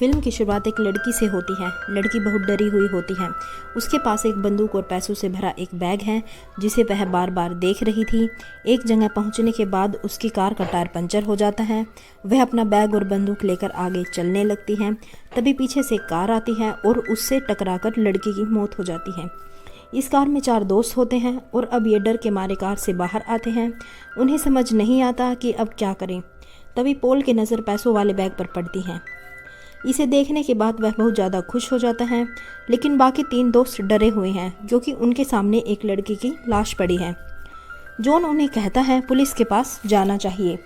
Film की शुरुआत एक लड़की से होती है। लड़की बहुत डरी हुई होती है। उसके पास एक बंदूक और पैसों से भरा एक बैग है जिसे वह बार बार देख रही थी। एक जगह पहुंचने के बाद उसकी कार का टायर पंचर हो जाता है। वह अपना बैग और बंदूक लेकर आगे चलने लगती है। तभी पीछे से कार आती है और उससे टकराकर लड़की की मौत हो जाती है। इस कार में 4 दोस्त होते हैं और अब ये डर के मारे कार से बाहर आते हैं। उन्हें समझ नहीं आता कि अब क्या करें। तभी पॉल की नज़र पैसों वाले बैग पर पड़ती है। इसे देखने के बाद वह बहुत ज़्यादा खुश हो जाता है, लेकिन बाकी 3 दोस्त डरे हुए हैं क्योंकि उनके सामने एक लड़की की लाश पड़ी है। जॉन उन्हें कहता है पुलिस के पास जाना चाहिए,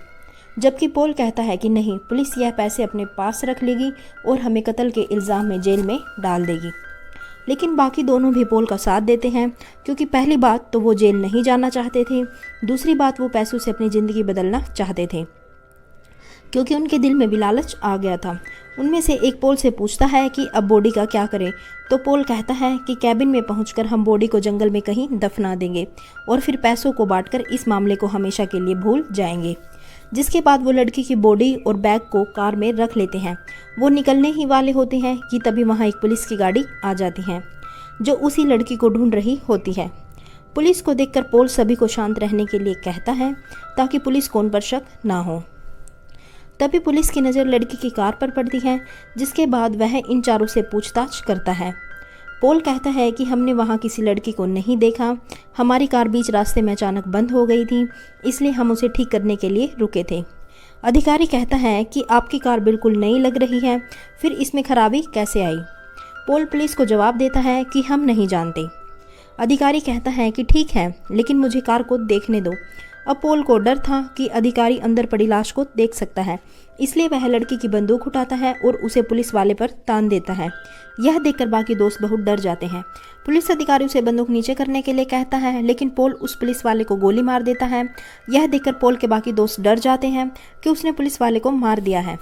जबकि पॉल कहता है कि नहीं, पुलिस यह पैसे अपने पास रख लेगी और हमें कत्ल के इल्ज़ाम में जेल में डाल देगी। लेकिन बाकी दोनों भी पॉल का साथ देते हैं क्योंकि पहली बात तो वो जेल नहीं जाना चाहते थे, दूसरी बात वो पैसों से अपनी ज़िंदगी बदलना चाहते थे क्योंकि उनके दिल में भी लालच आ गया था। उनमें से एक पॉल से पूछता है कि अब बॉडी का क्या करें, तो पॉल कहता है कि कैबिन में पहुंचकर हम बॉडी को जंगल में कहीं दफना देंगे और फिर पैसों को बांटकर इस मामले को हमेशा के लिए भूल जाएंगे। जिसके बाद वो लड़की की बॉडी और बैग को कार में रख लेते हैं। वो निकलने ही वाले होते हैं कि तभी वहाँ एक पुलिस की गाड़ी आ जाती है जो उसी लड़की को ढूंढ रही होती है। पुलिस को देखकर पॉल सभी को शांत रहने के लिए कहता है ताकि पुलिस को उन पर शक ना हो। तभी पुलिस की नज़र लड़की की कार पर पड़ती है, जिसके बाद वह इन चारों से पूछताछ करता है। पॉल कहता है कि हमने वहाँ किसी लड़की को नहीं देखा, हमारी कार बीच रास्ते में अचानक बंद हो गई थी, इसलिए हम उसे ठीक करने के लिए रुके थे। अधिकारी कहता है कि आपकी कार बिल्कुल नई लग रही है, फिर इसमें खराबी कैसे आई? पॉल पुलिस को जवाब देता है कि हम नहीं जानते। अधिकारी कहता है कि ठीक है, लेकिन मुझे कार को देखने दो। अब पॉल को डर था कि अधिकारी अंदर पड़ी लाश को देख सकता है, इसलिए वह लड़की की बंदूक उठाता है और उसे पुलिस वाले पर तान देता है। यह देखकर बाकी दोस्त बहुत डर जाते हैं। पुलिस अधिकारी उसे बंदूक नीचे करने के लिए कहता है, लेकिन पॉल उस पुलिस वाले को गोली मार देता है। यह देखकर पॉल के बाकी दोस्त डर जाते हैं कि उसने पुलिस वाले को मार दिया है।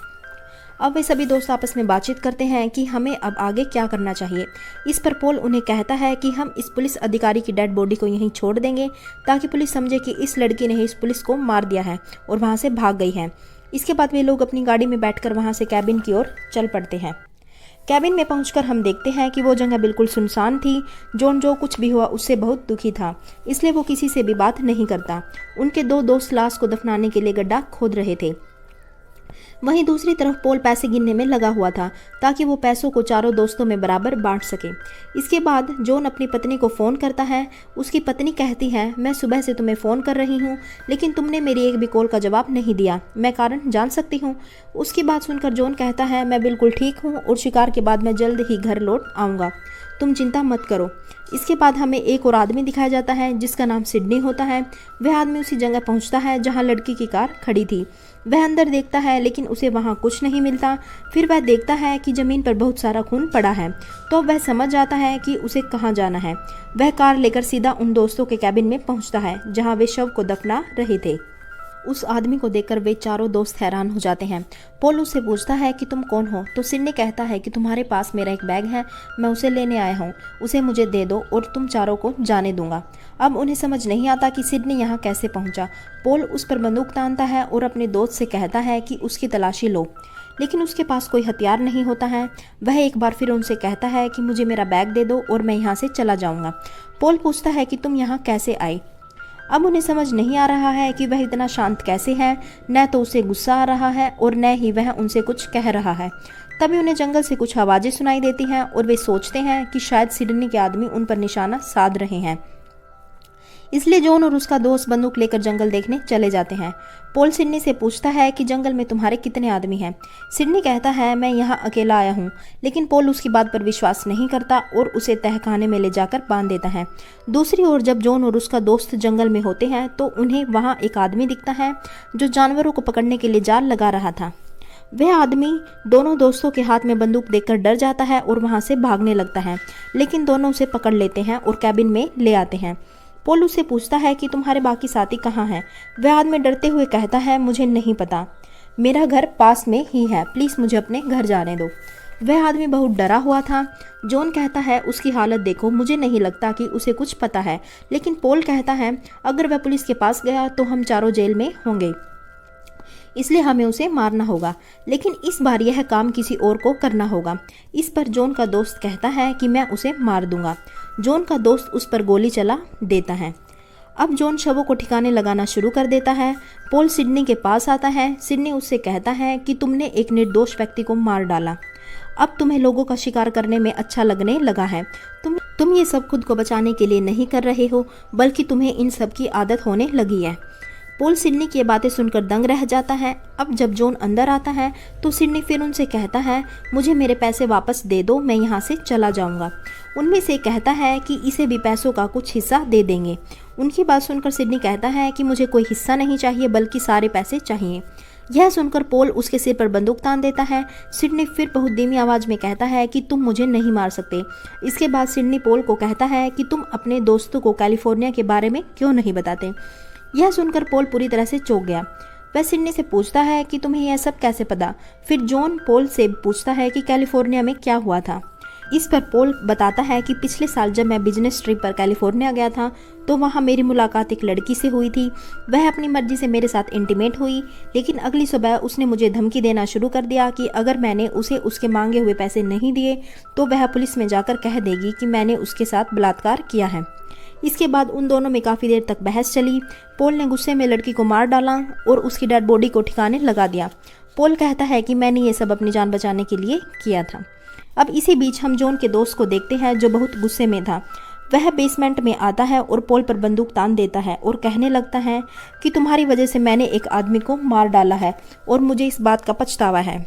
अब वे सभी दोस्त आपस में बातचीत करते हैं कि हमें अब आगे क्या करना चाहिए। इस पर पॉल उन्हें कहता है कि हम इस पुलिस अधिकारी की डेड बॉडी को यहीं छोड़ देंगे ताकि पुलिस समझे कि इस लड़की ने इस पुलिस को मार दिया है और वहां से भाग गई है। इसके बाद वे लोग अपनी गाड़ी में बैठकर वहां से कैबिन की ओर चल पड़ते हैं। कैबिन में पहुंचकर हम देखते हैं कि वो जगह बिल्कुल सुनसान थी। जॉन जो कुछ भी हुआ उससे बहुत दुखी था, इसलिए वो किसी से भी बात नहीं करता। उनके 2 दोस्त लाश को दफनाने के लिए गड्ढा खोद रहे थे। वहीं दूसरी तरफ पॉल पैसे गिनने में लगा हुआ था ताकि वो पैसों को चारों दोस्तों में बराबर बांट सके। इसके बाद जॉन अपनी पत्नी को फ़ोन करता है। उसकी पत्नी कहती है, मैं सुबह से तुम्हें फ़ोन कर रही हूँ, लेकिन तुमने मेरी एक भी कॉल का जवाब नहीं दिया, मैं कारण जान सकती हूँ? उसकी बात सुनकर जॉन कहता है, मैं बिल्कुल ठीक हूँ और शिकार के बाद मैं जल्द ही घर लौट आऊँगा, तुम चिंता मत करो। इसके बाद हमें एक और आदमी दिखाया जाता है जिसका नाम सिडनी होता है। वह आदमी उसी जगह पहुंचता है जहां लड़की की कार खड़ी थी। वह अंदर देखता है लेकिन उसे वहां कुछ नहीं मिलता। फिर वह देखता है कि ज़मीन पर बहुत सारा खून पड़ा है, तो वह समझ जाता है कि उसे कहां जाना है। वह कार लेकर सीधा उन दोस्तों के कैबिन में पहुंचता है जहाँ वे शव को दफना रहे थे। उस आदमी को देखकर वे चारों दोस्त हैरान हो जाते हैं। पॉल उससे पूछता है कि तुम कौन हो, तो सिडनी कहता है कि तुम्हारे पास मेरा एक बैग है, मैं उसे लेने आया हूँ, उसे मुझे दे दो और तुम चारों को जाने दूंगा। अब उन्हें समझ नहीं आता कि सिडनी यहाँ कैसे पहुँचा। पॉल उस पर बंदूक तानता है और अपने दोस्त से कहता है कि उसकी तलाशी लो, लेकिन उसके पास कोई हथियार नहीं होता है। वह एक बार फिर उनसे कहता है कि मुझे मेरा बैग दे दो और मैं यहाँ से चला जाऊँगा। पॉल पूछता है कि तुम यहाँ कैसे आए? अब उन्हें समझ नहीं आ रहा है कि वह इतना शांत कैसे है, न तो उसे गुस्सा आ रहा है और न ही वह उनसे कुछ कह रहा है। तभी उन्हें जंगल से कुछ आवाज़ें सुनाई देती हैं और वे सोचते हैं कि शायद सिडनी के आदमी उन पर निशाना साध रहे हैं। इसलिए जॉन और उसका दोस्त बंदूक लेकर जंगल देखने चले जाते हैं। पॉल सिडनी से पूछता है कि जंगल में तुम्हारे कितने आदमी हैं? सिडनी कहता है, मैं यहाँ अकेला आया हूँ, लेकिन पॉल उसकी बात पर विश्वास नहीं करता और उसे तहखाने में ले जाकर बांध देता है। दूसरी ओर जब जॉन और उसका दोस्त जंगल में होते हैं तो उन्हें वहाँ एक आदमी दिखता है जो जानवरों को पकड़ने के लिए जाल लगा रहा था। वह आदमी दोनों दोस्तों के हाथ में बंदूक देखकर डर जाता है और वहाँ से भागने लगता है, लेकिन दोनों उसे पकड़ लेते हैं और कैबिन में ले आते हैं। पॉल उससे पूछता है कि तुम्हारे बाकी साथी कहाँ हैं? वह आदमी डरते हुए कहता है, मुझे नहीं पता, मेरा घर पास में ही है, प्लीज़ मुझे अपने घर जाने दो। वह आदमी बहुत डरा हुआ था। जॉन कहता है, उसकी हालत देखो, मुझे नहीं लगता कि उसे कुछ पता है। लेकिन पॉल कहता है, अगर वह पुलिस के पास गया तो हम चारों जेल में होंगे। इसलिए हमें उसे मारना होगा, लेकिन इस बार यह काम किसी और को करना होगा। इस पर जॉन का दोस्त कहता है कि मैं उसे मार दूंगा। जॉन का दोस्त उस पर गोली चला देता है। अब जॉन शवों को ठिकाने लगाना शुरू कर देता है। पॉल सिडनी के पास आता है। सिडनी उससे कहता है कि तुमने एक निर्दोष व्यक्ति को मार डाला। अब तुम्हें लोगों का शिकार करने में अच्छा लगने लगा है। तुम ये सब खुद को बचाने के लिए नहीं कर रहे हो, बल्कि तुम्हें इन सब की आदत होने लगी है। पॉल सिडनी की बातें सुनकर दंग रह जाता है। अब जब जॉन अंदर आता है तो सिडनी फिर उनसे कहता है, मुझे मेरे पैसे वापस दे दो, मैं यहाँ से चला जाऊँगा। उनमें से कहता है कि इसे भी पैसों का कुछ हिस्सा दे देंगे। उनकी बात सुनकर सिडनी कहता है कि मुझे कोई हिस्सा नहीं चाहिए, बल्कि सारे पैसे चाहिए। यह सुनकर पॉल उसके सिर पर बंदूक तान देता है। सिडनी फिर बहुत धीमी आवाज़ में कहता है कि तुम मुझे नहीं मार सकते। इसके बाद सिडनी पॉल को कहता है कि तुम अपने दोस्तों को कैलिफोर्निया के बारे में क्यों नहीं बताते। यह सुनकर पॉल पूरी तरह से चौंक गया। वह सिडनी से पूछता है कि तुम्हें यह सब कैसे पता। फिर जॉन पॉल से पूछता है कि कैलिफोर्निया में क्या हुआ था। इस पर पॉल बताता है कि पिछले साल जब मैं बिजनेस ट्रिप पर कैलिफोर्निया गया था तो वहाँ मेरी मुलाकात एक लड़की से हुई थी। वह अपनी मर्जी से मेरे साथ इंटीमेट हुई, लेकिन अगली सुबह उसने मुझे धमकी देना शुरू कर दिया कि अगर मैंने उसे उसके मांगे हुए पैसे नहीं दिए तो वह पुलिस में जाकर कह देगी कि मैंने उसके साथ बलात्कार किया है। इसके बाद उन दोनों में काफ़ी देर तक बहस चली। पॉल ने गुस्से में लड़की को मार डाला और उसकी डेड बॉडी को ठिकाने लगा दिया। पॉल कहता है कि मैंने ये सब अपनी जान बचाने के लिए किया था। अब इसी बीच हम जॉन के दोस्त को देखते हैं जो बहुत गुस्से में था। वह बेसमेंट में आता है और पॉल पर बंदूक तान देता है और कहने लगता है कि तुम्हारी वजह से मैंने एक आदमी को मार डाला है और मुझे इस बात का पछतावा है।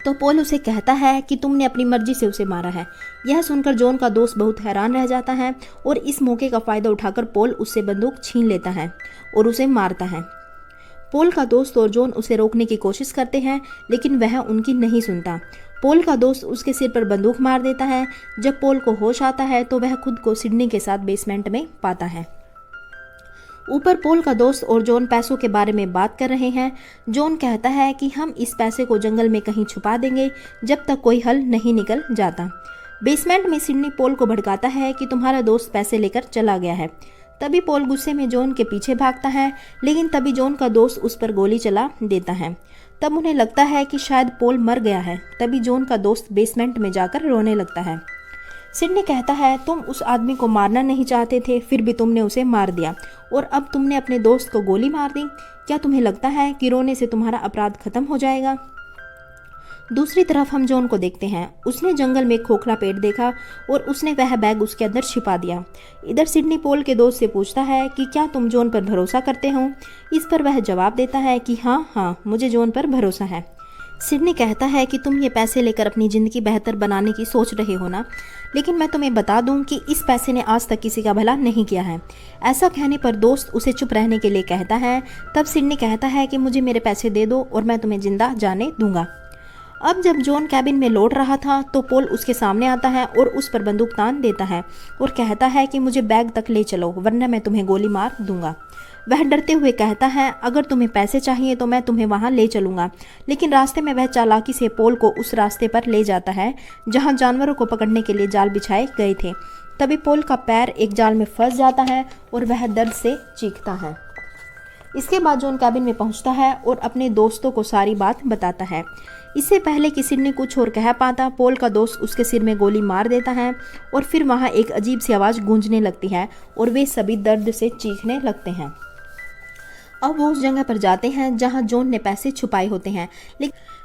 तो पॉल उसे कहता है कि तुमने अपनी मर्जी से उसे मारा है। यह सुनकर जॉन का दोस्त बहुत हैरान रह जाता है और इस मौके का फ़ायदा उठाकर पॉल उससे बंदूक छीन लेता है और उसे मारता है। पॉल का दोस्त और जॉन उसे रोकने की कोशिश करते हैं, लेकिन वह उनकी नहीं सुनता। पॉल का दोस्त उसके सिर पर बंदूक मार देता है। जब पॉल को होश आता है तो वह खुद को सिडनी के साथ बेसमेंट में पाता है। ऊपर पॉल का दोस्त और जॉन पैसों के बारे में बात कर रहे हैं। जॉन कहता है कि हम इस पैसे को जंगल में कहीं छुपा देंगे जब तक कोई हल नहीं निकल जाता। बेसमेंट में सिडनी पॉल को भड़काता है कि तुम्हारा दोस्त पैसे लेकर चला गया है। तभी पॉल गुस्से में जॉन के पीछे भागता है, लेकिन तभी जॉन का दोस्त उस पर गोली चला देता है। तब उन्हें लगता है कि शायद पॉल मर गया है। तभी जॉन का दोस्त बेसमेंट में जाकर रोने लगता है। सिडनी कहता है, तुम उस आदमी को मारना नहीं चाहते थे, फिर भी तुमने उसे मार दिया और अब तुमने अपने दोस्त को गोली मार दी। क्या तुम्हें लगता है कि रोने से तुम्हारा अपराध खत्म हो जाएगा? दूसरी तरफ हम जॉन को देखते हैं। उसने जंगल में खोखला पेड़ देखा और उसने वह बैग उसके अंदर छिपा दिया। इधर सिडनी पॉल के दोस्त से पूछता है कि क्या तुम जॉन पर भरोसा करते हो। इस पर वह जवाब देता है कि हाँ, मुझे जॉन पर भरोसा है। सिडनी कहता है कि तुम ये पैसे लेकर अपनी ज़िंदगी बेहतर बनाने की सोच रहे हो ना, लेकिन मैं तुम्हें बता दूं कि इस पैसे ने आज तक किसी का भला नहीं किया है। ऐसा कहने पर दोस्त उसे चुप रहने के लिए कहता है। तब सिडनी कहता है कि मुझे मेरे पैसे दे दो और मैं तुम्हें जिंदा जाने दूंगा। अब जब जॉन कैबिन में लौट रहा था तो पॉल उसके सामने आता है और उस पर बंदूक तान देता है और कहता है कि मुझे बैग तक ले चलो वरना मैं तुम्हें गोली मार दूंगा। वह डरते हुए कहता है, अगर तुम्हें पैसे चाहिए तो मैं तुम्हें वहां ले चलूंगा। लेकिन रास्ते में वह चालाकी से पॉल को उस रास्ते पर ले जाता है जहां जानवरों को पकड़ने के लिए जाल बिछाए गए थे। तभी पॉल का पैर एक जाल में फंस जाता है और वह दर्द से चीखता है। इसके बाद जॉन कैबिन में पहुंचता है और अपने दोस्तों को सारी बात बताता है। इससे पहले कि सिडनी कुछ और कह पाता, पॉल का दोस्त उसके सिर में गोली मार देता है और फिर वहां एक अजीब सी आवाज़ गूंजने लगती है और वे सभी दर्द से चीखने लगते हैं। अब वो उस जगह पर जाते हैं जहां जॉन ने पैसे छुपाए होते हैं,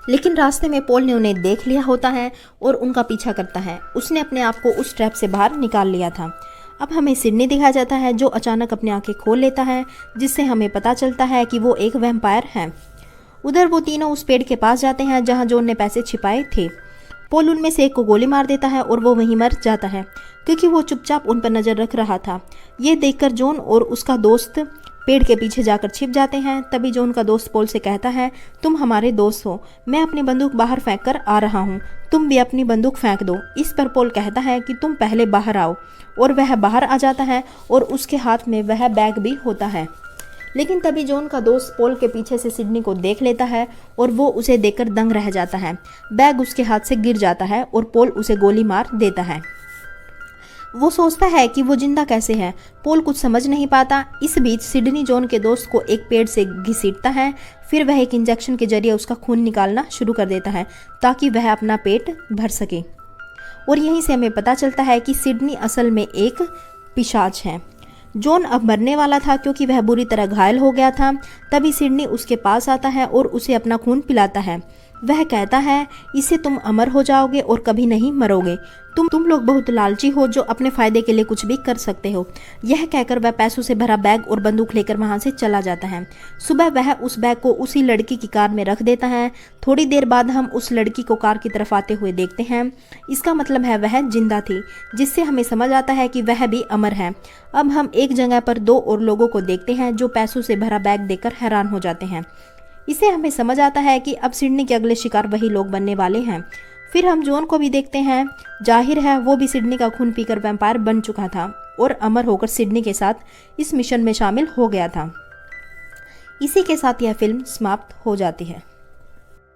लेकिन रास्ते में पॉल ने उन्हें देख लिया होता है और उनका पीछा करता है। उसने अपने आप को उस ट्रैप से बाहर निकाल लिया था। अब हमें सिडनी दिखाया जाता है जो अचानक अपनी आंखें खोल लेता है, जिससे हमें पता चलता है कि वो एक वैम्पायर है। उधर वो तीनों उस पेड़ के पास जाते हैं जहां जॉन ने पैसे छिपाए थे। पॉल उनमें से एक को गोली मार देता है और वो वहीं मर जाता है क्योंकि वो चुपचाप उन पर नजर रख रहा था। ये देखकर जॉन और उसका दोस्त पेड़ के पीछे जाकर छिप जाते हैं। तभी जॉन का दोस्त पॉल से कहता है, तुम हमारे दोस्त हो, मैं अपनी बंदूक बाहर फेंक कर आ रहा हूँ, तुम भी अपनी बंदूक फेंक दो। इस पर पॉल कहता है कि तुम पहले बाहर आओ और वह बाहर आ जाता है और उसके हाथ में वह बैग भी होता है। लेकिन तभी जॉन का दोस्त पॉल के पीछे से सिडनी को देख लेता है और वो उसे देखकर दंग रह जाता है। बैग उसके हाथ से गिर जाता है और पॉल उसे गोली मार देता है। वो सोचता है कि वो जिंदा कैसे है। पॉल कुछ समझ नहीं पाता। इस बीच सिडनी जॉन के दोस्त को एक पेड़ से घसीटता है। फिर वह एक इंजेक्शन के जरिए उसका खून निकालना शुरू कर देता है ताकि वह अपना पेट भर सके। और यहीं से हमें पता चलता है कि सिडनी असल में एक पिशाच है। जॉन अब मरने वाला था क्योंकि वह बुरी तरह घायल हो गया था। तभी सिडनी उसके पास आता है और उसे अपना खून पिलाता है। वह कहता है, इससे तुम अमर हो जाओगे और कभी नहीं मरोगे। तुम लोग बहुत लालची हो जो अपने फायदे के लिए कुछ भी कर सकते हो। यह कहकर वह पैसों से भरा बैग और बंदूक लेकर वहां से चला जाता है। सुबह वह उस बैग को उसी लड़की की कार में रख देता है। थोड़ी देर बाद हम उस लड़की को कार की तरफ आते हुए देखते हैं। इसका मतलब है वह जिंदा थी, जिससे हमें समझ आता है कि वह भी अमर है। अब हम एक जगह पर दो और लोगों को देखते हैं जो पैसों से भरा बैग देखकर हैरान हो जाते हैं। इसे हमें समझ आता है कि अब सिडनी के अगले शिकार वही लोग बनने वाले हैं। फिर हम जॉन को भी देखते हैं। जाहिर है वो भी सिडनी का खून पीकर वैम्पायर बन चुका था और अमर होकर सिडनी के साथ इस मिशन में शामिल हो गया था। इसी के साथ यह फिल्म समाप्त हो जाती है।